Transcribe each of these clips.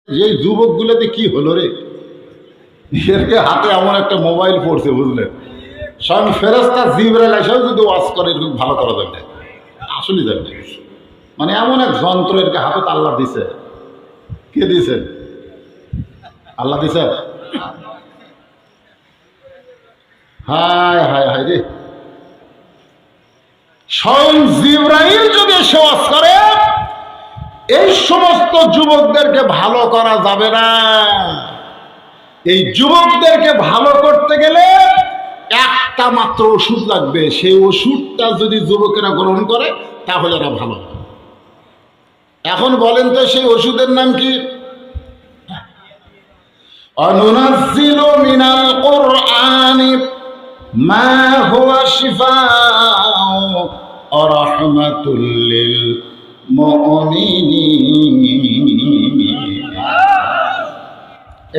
এই যুবকগুলোতে কি হলো রে, এরকে হাতে এমন একটা মোবাইল পড়ছে বুঝলেন, স্বয়ং ফেরেশতা জিবরাইল এসেও যদি ওয়াজ করে এরকম ভালো করা যাবে না, আসলেই যাবে না। মানে এমন এক যন্ত্র এরকে হাতে আল্লাহ দিছে। কে দিছে? আল্লাহ দিছে। হায় হায় হায় রে, স্বয়ং জিবরাইল যদি এসে ওয়াজ করে, এই সমস্ত যুবকদেরকে ভালো করা যাবে না। এই যুবকদেরকে ভালো করতে গেলে একটা মাত্র ওষুধ লাগবে, সেই ওষুধটা যদি যুবকেরা গ্রহণ করে তাহলে এরা ভালো হবে। এখন বলেন তো সেই ওষুধের নাম কি? অনুনাজ্জিলু মিনাল কুরআনি মা হুয়া শিফাউ ওয়া রাহমাতুল লিল মুমিনিন।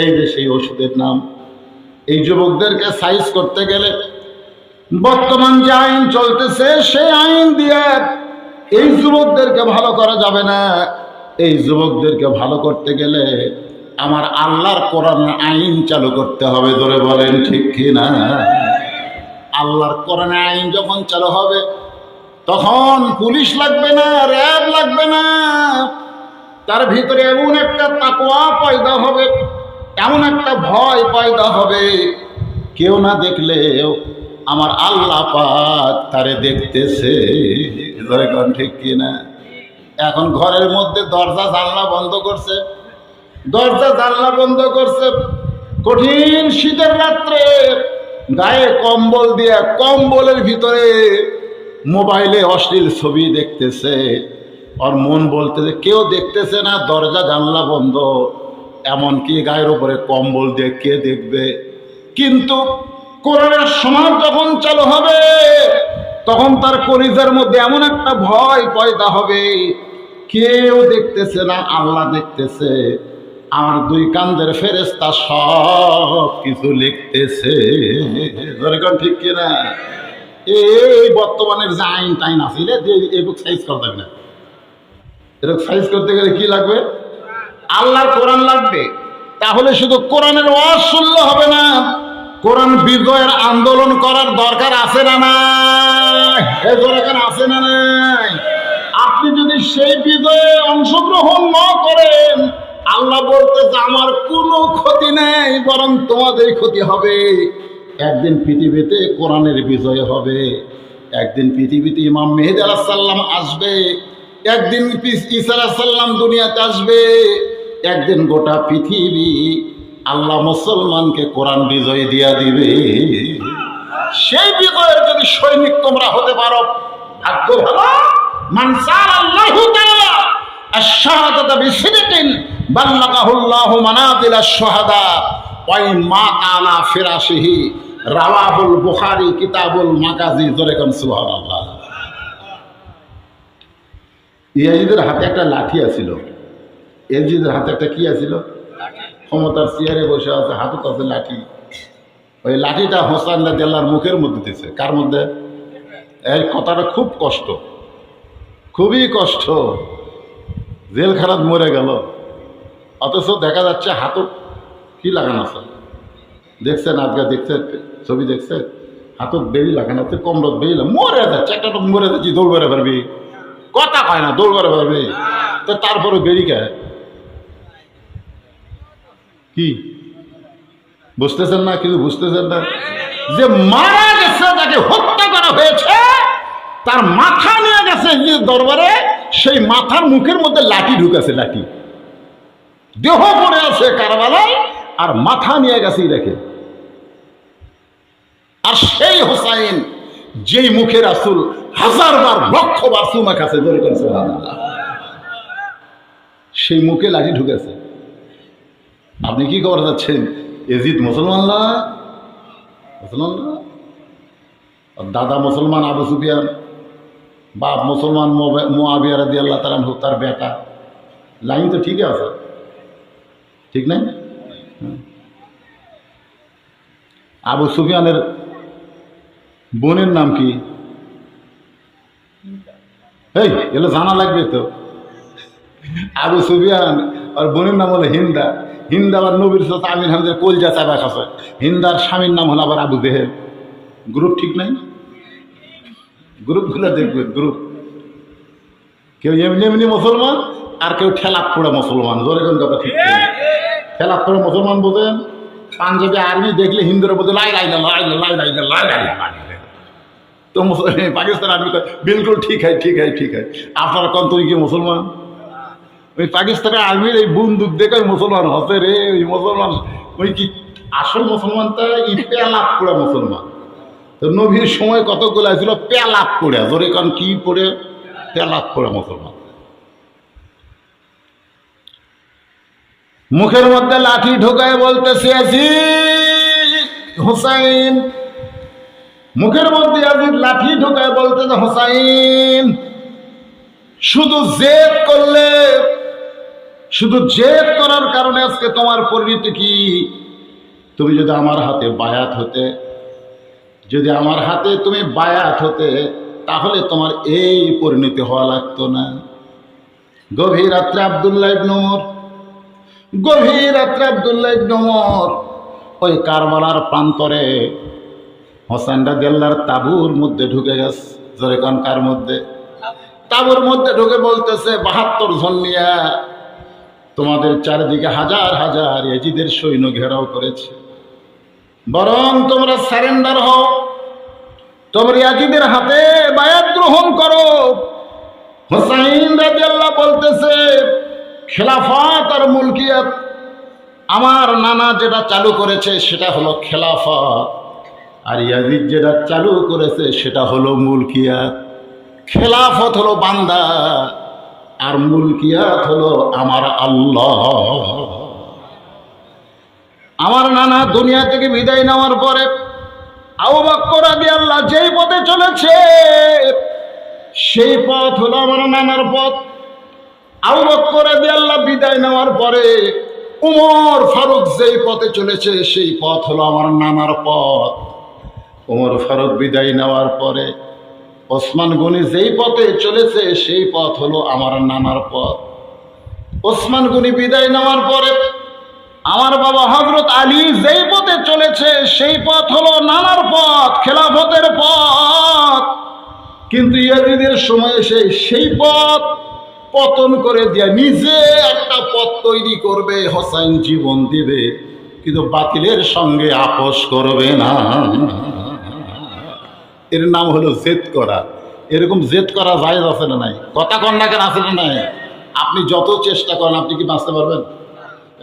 এই যে সেই ওষুধের নাম। এই যুবকদেরকে সাইজ করতে গেলে বর্তমান যে আইন চলতেছে সেই আইন দিয়ে এই যুবকদেরকে ভালো করা যাবে না। এই যুবকদেরকে ভালো করতে গেলে আমার আল্লাহর কোরআনের আইন চালু করতে হবে। ধরে বলেন ঠিক কি না? আল্লাহর কোরআনের আইন যখন চালু হবে তখন পুলিশ লাগবে না, র্যাব লাগবে না। তার ভিতরে এমন একটা তাকওয়া পয়দা হবে, এমন একটা ভয় পয়দা হবে, কেউ না দেখলেও আমার আল্লাহ পাক তারে দেখতেছে। ঠিক কিনা? এখন ঘরের মধ্যে দরজা জানলা বন্ধ করছে, দরজা জানলা বন্ধ করছে, কঠিন শীতের রাত্রে গায়ে কম্বল দিয়ে কম্বলের ভিতরে মোবাইলে অশ্লীল ছবি দেখতেছে। আর মন বলতেছে কেউ দেখতেছে না, দরজা জানলা বন্ধ, এমনকি গায়ের উপরে কম্বল দিয়ে কে দেখবে। কিন্তু কোরআনের সমাজ যখন চালু হবে তখন তার কলিজার মধ্যে এমন একটা ভয় পয়দা হবে, কেউ দেখতেছে না, আল্লাহ দেখতেছে। আমার দুই কান্দের ফেরেশতা সব কিছু লিখতেছে। ঠিক কিনা? এই বর্তমানের যে আইন টাইন আছে এরকম সাইজ করতে হবে না। এরকম সাইজ করতে গেলে কি লাগবে? আল্লাহর কোরআন লাগবে। তাহলে শুধু কোরআনের ওয়াজ শুনলে হবে না, কোরআন বিজয়ের আন্দোলন করার দরকার আছে না নাই? এই দরকার আছে না নাই? আপনি যদি সেই বিজয়ে অংশগ্রহণ না করেন, আল্লাহ বলতেছে আমার কোনো ক্ষতি নেই, বরং তোমাদের ক্ষতি হবে। একদিন পৃথিবীতে কোরআনের বিজয় হবে, একদিন পৃথিবীতে ইমাম মেহেদী আলাইহিস সালাম আসবে, একদিন ঈসা আলাইহিস সালাম দুনিয়াতে আসবে, একদিন গোটা পৃথিবী আল্লাহ মুসলমানকে কোরআন বিজয় দিয়া দিবে। সেই বিজয়ের যদি সৈনিক তোমরা হতে পারো, ভাগ্য ভালো। মান সাআল্লাহু তাআলা আশ-শাহাদাতা বিসিদকিন বাল্লাগাহুল্লাহু মানাজিলাশ শুহাদা ওয়া মাত আলা ফিরাশিহি রাওয়াহুল বুখারী কিতাবুল মাগাজি। জোরে কোন সুবহানাল্লাহ। ইয়াজিদের হাতে একটা লাঠি আছিল। ইয়াজিদের হাতে একটা কি আছিল? ক্ষমতার চেয়ারে বসে আছে, হাতত আছে লাঠি। ওই লাঠিটা হোসেন রাদিয়াল্লাহর মুখের মধ্যে দিছে। কার মধ্যে? এই কথাটা খুব কষ্ট, খুবই কষ্ট। জেলখানাত মরে গেল, অথচ দেখা যাচ্ছে হাতত কি লাগানো আছে। দেখছেন আজকে? দেখছেন ছবি? দেখছেন হাতত বেড়ি লাগানো আছে, কমরত বেড়ি মরে যাচ্ছে। একটা তো মরে যাচ্ছি, দৌড় বেড়ে পারবি? কথা কয় না, দৌড় বেড়ে পারবি? তো তারপরে বেড়ি খায় কি? বুঝতেছেন না? কিছু বুঝতেছেন না? যে মারা গেছে, তাকে হত্যা করা হয়েছে, তার মাথা নিয়ে গেছে যে দরবারে, সেই মাথার মুখের মধ্যে লাঠি ঢুকেছে। লাঠি দেহ পড়ে আছে কারবালায়, আর মাথা নিয়ে গেছে রেখে। আর সেই হোসাইন যেই মুখে রাসূল হাজারবার লক্ষবার চুমা খাচ্ছে, সেই মুখে লাঠি ঢুকেছে। আপনি কি খবর যাচ্ছেন? এজিদ মুসলমান না? মুসলমান না? দাদা মুসলমান আবু সুফিয়ান, বাপ মুসলমান মুআবিয়া রাদিয়াল্লাহু তাআলা আনহু, তার বেটা। লাইন তো ঠিকই আছে, ঠিক নাই? আবু সুফিয়ানের বোনের নাম কি? এই এগুলো জানা লাগবে তো। আবু সুফিয়ান আর বোনের নাম হলো হিন্দা। হিন্দা আবার নবীর সাথে আমির হামদের কলজা চাবা খাসে। হিন্দার স্বামীর নাম হলো আবার আবু জেহেল। গ্রুপ ঠিক নাই? গ্রুপগুলো দেখবেন, গ্রুপ কেউ এমনি এমনি মুসলমান আর কেউ ঠেলাপ পড়ে মুসলমান। জোরে কোন কথা ঠিক? ঠেলাপ পড়ে মুসলমান বোঝেন? পাঞ্জাবি আর্মি দেখলে হিন্দুরা বলতে লাই লাই লাই লাই লাই লাই লাই। তো পাকিস্তান আর্মি বিলকুল ঠিক হয়, ঠিক হয়, ঠিক হয়। আপনার কোন তুই কি মুসলমান? ওই পাকিস্তানের আর্মির এই বন্দুক দেখে মুসলমান হসে রে। ওই মুসলমান ওই কি আসল মুসলমানটা এই পেলাপ পড়ে মুসলমান। তো নবীর সময় কতগুলো ছিল পেলাপ পড়ে। জোরে কোন কি পড়ে? পেলাপ পড়ে মুসলমান। মুখের মধ্যে লাঠি ঢোকায় বলতেছে হুসাইন। মুখের মধ্যে ইয়াজিদ লাঠি ঢোকায় বলতেছে হুসাইন, শুধু জেদ করলে, শুধু জেদ করার কারণে আজকে তোমার পরিণতি কি? তুমি যদি আমার হাতে বায়াত হতে, যদি আমার হাতে তুমি বায়াত হতে, তাহলে তোমার এই পরিণতি হওয়া লাগতো না। গভীর রাত্রে আব্দুল্লাহ ইবনে ওমর, গভীর রাত্রে আব্দুল্লাহ ইবনে ওমর ওই কারবালার প্রান্তরে হোসেন রাদিয়াল্লাহর তাঁবুর মধ্যে ঢুকে গেছে। জোরে কোন কার মধ্যে? তাঁবুর মধ্যে ঢুকে বলতেছে 72 জন নিয়া তোমাদের চারিদিকে হাজার হাজার ইয়াজিদের সৈন্য ঘেরাও করেছে, বরং তোমরা সারেন্ডার হও, তোমরা ইয়াজিদের হাতে বায়াত গ্রহণ করো। হোসাইন রাদিয়াল্লাহ বলতেছে খেলাফত আর মুলকিয়াত আমার নানা যেটা চালু করেছে সেটা হলো খেলাফত, আর ইয়াজিদ যেটা চালু করেছে সেটা হলো মুলকিয়াত। খেলাফত হলো বান্দা আর মুলকিয়াত হলো আমার আল্লাহ। আমার নানা দুনিয়া থেকে বিদায় নেওয়ার পরে আবু বকর রাদিয়াল্লাহু যেই পথে চলেছে সেই পথ হলো আমার নানার পথ। আবু বকর রাদিয়াল্লাহু বিদায় নেওয়ার পরে উমর ফারুক যেই পথে চলেছে সেই পথ হলো আমার নানার পথ। উমর ফারুক বিদায় নেওয়ার পরে ওসমান গনি যেই পথে চলেছে সেই পথ হলো আমার নানার পথ। ওসমান গনি বিদায় নেওয়ার পরে আমার বাবা হযরত আলী যেই পথে চলেছে সেই পথ হলো নানার পথ, খেলাফতের পথ। কিন্তু ইয়াজিদের সময় সেই পথ পতন করে দিয়ে নিজে একটা পথ তৈরি করবে, হোসাইন জীবন দিবে, কিন্তু বাতিলের সঙ্গে আপোষ করবে না। এর নাম হলো জেদ করা। এরকম জেদ করা জায়েজ আছে না নাই? কথা কন্যাকের আছে না নাই? আপনি যত চেষ্টা করেন আপনি কি বাঁচতে পারবেন?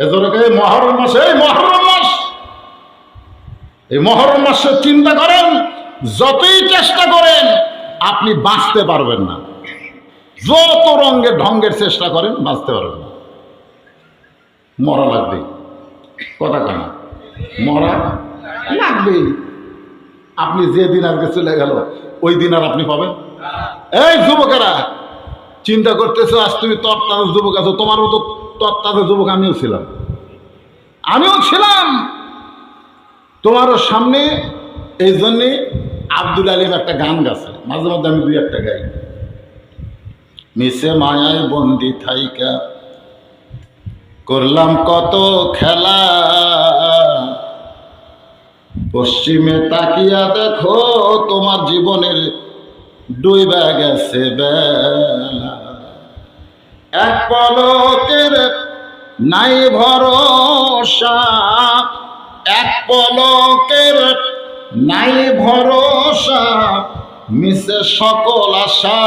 এজন্য মহরম মাস, এই মহরম মাস, এই মহরম মাসে চিন্তা করেন, যতই চেষ্টা করেন আপনি বাঁচতে পারবেন না। যত রঙের ঢঙ্গের চেষ্টা করেন বাঁচতে পারবেন না। মরা লাগবেই। কথা কেন? মরা লাগবেই। আপনি যে দিন আজকে চলে গেল ওই দিন আর আপনি পাবেন? এই যুবকেরা চিন্তা করতেছো, আজ তুমি তরতাজা যুবক আছো, তোমার মতো তরতাজা যুবক আমিও ছিলাম, আমিও ছিলাম তোমারও সামনে। এই জন্যে আব্দুল আলিম একটা গান গাছে, মাঝে মধ্যে আমি দুই একটা গাই। মিশে মায়ায় বন্দি থাইকা করলাম কত খেলা, পশ্চিমে তাকিয়া দেখো তোমার জীবনের ডুইবা গেছে বেলা। এক পলকের নাই ভরসা, এক পলকের নাই ভরসা, মিশে সকল আশা,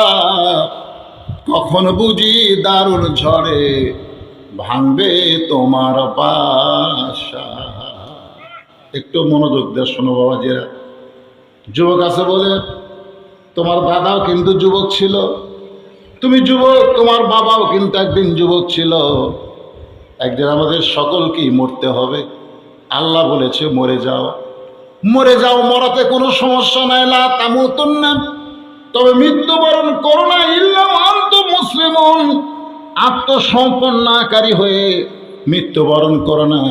কখন বুঝি দারুণ ঝড়ে ভাঙবে তোমার বাসা। একটু মনোযোগ দিয়ে শোনো বাবাজিরা। যুবক আছে বলে তোমার দাদাও কিন্তু যুবক ছিল, তুমি যুবক, তোমার বাবাও কিন্তু একদিন যুবক ছিল। একদিন আমাদের সকলকেই মরতে হবে। আল্লাহ বলেছে মরে যাও, মরে যাও, মরাতে কোনো সমস্যা নাই। লা তামুতুন্না, তবে মৃত্যুবরণ করো না ইল্লা ওয়া আনতুম মুসলিমুন, আত্মসমর্পণকারী হয়ে মৃত্যুবরণ করো না।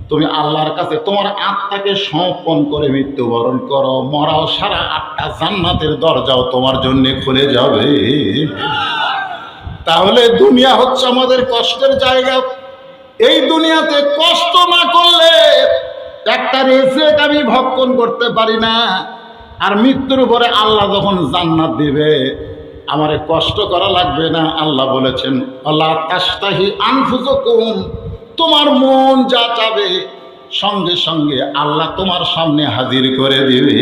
তুমি আল্লাহর কাছে তোমার আত্মাকে সমর্পণ করে মৃত্যুবরণ করো। মরাও সারা 8টা জান্নাতের দরজাও তোমার জন্য খুলে যাবে। তাহলে দুনিয়া হচ্ছে আমাদের কষ্টের জায়গা। এই দুনিয়াতে কষ্ট না করলে একটা রেজেক আমি ভক্ষণ করতে পারি না। আর মৃত্যুর পরে আল্লাহ যখন জান্নাত দিবে, আমারে কষ্ট করা লাগবে না। আল্লাহ বলেছেন আল্লাহ তাস্তাহি আনফুসুকুম, তোমার মন যা চাবে সঙ্গে সঙ্গে আল্লাহ তোমার সামনে হাজির করে দিবে।